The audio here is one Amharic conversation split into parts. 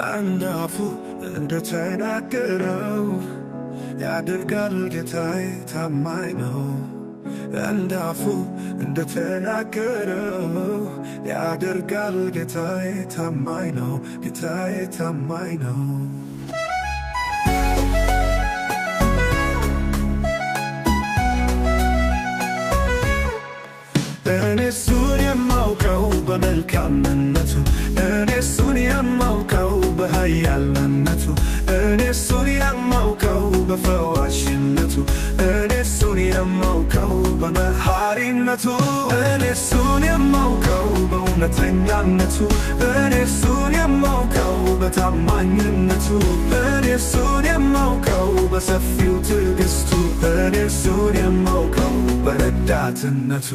አንድ አፉ እንደተናገረው ያደርጋል ጌታዬ ታማኝ ነው። አንድ አፉ እንደተናገረው ያደርጋል ጌታዬ ታማኝ ነው። ጌታዬ ታማኝ ነው። እኔ እሱን የማውቀው በመልካምነቱ፣ እኔ እሱን የማውቀው በኃያልነቱ፣ እኔ እሱን የማውቀው በፈዋሽነቱ፣ እኔ እሱን የማውቀው በመሐሪነቱ፣ እኔ እሱን የማውቀው በእውነተኛነቱ፣ እኔ እሱን የማውቀው በታማኝነቱ፣ እኔ እሱን የማውቀው በሰፊው ትዕግስቱ፣ እኔ እሱን የማውቀው በረዳትነቱ።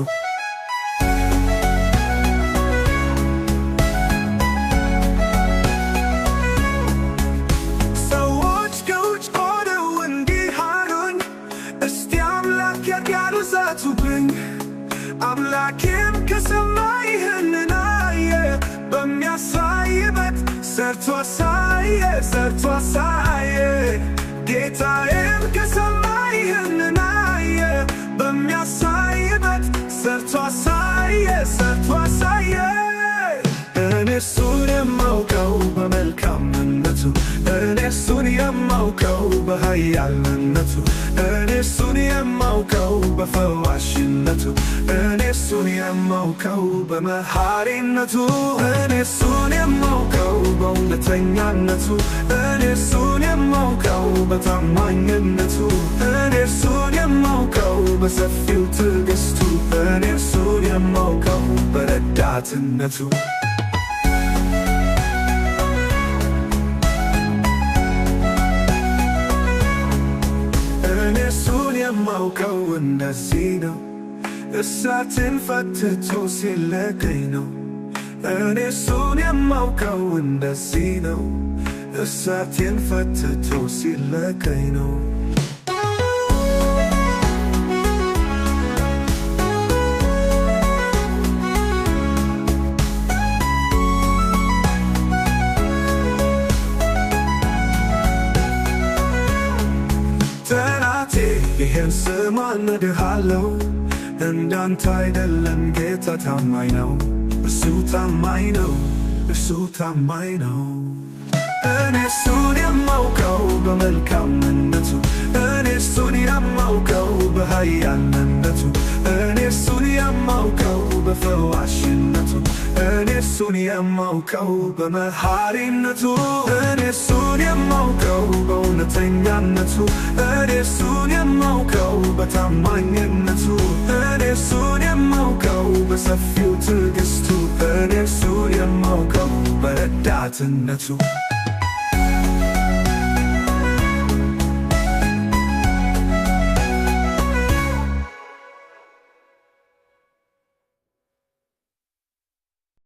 አምላኬም ከሰማይ ይህንን አየ፣ በሚያሳይበት ሰርቶ አሳየ፣ ሰርቶ አሳየ። ጌታዬም ከሰማይ ይህንን አየ፣ በሚያሳይበት ሰርቶ አሳየ፣ ሰርቶ አሳየ። እኔ እሱን የማውቀው በመልካምነቱ፣ እኔ እሱን የማውቀው በኃያልነቱ፣ እኔ እሱን የማውቀው በፈዋሽነቱ፣ እኔ እሱን የማውቀው በመሐሪነቱ፣ እኔ እሱን የማውቀው በእውነተኛነቱ፣ እኔ እሱን የማውቀው በታማኝነቱ፣ እኔ እሱን የማውቀው በሰፊው ትዕግስቱ፣ እኔ እሱን የማውቀው በረዳትነቱ። የማውቀው እንደዚህ ነው፣ እሳትን ፈትቶ ሲለቀኝ ነው። እኔ እሱን የማውቀው እንደዚህ ነው፣ እሳትን ፈትቶ ሲለቀኝ ነው። ይህን ስማ እነግርሃለሁ፣ እንዳንተ አይደለም ጌታ ታማኝ ነው። እሱ ታማኝ ነው፣ እሱ ታማኝ ነው። እኔ እሱን የማውቀው በመልካምነቱ፣ እኔ እሱን የማውቀው በኃያልነቱ፣ እኔ እሱን የማውቀው በፈዋሽነቱ፣ እኔ እሱን የማውቀው በመሐሪነቱ፣ እኔ እሱን የማውቀው በእውነተኛነቱ፣ እኔ እሱን የማውቀው በታማኝነቱ፣ እኔ እሱን የማውቀው በሰፊው ትዕግስቱ፣ እኔ እሱን የማውቀው በረዳትነቱ።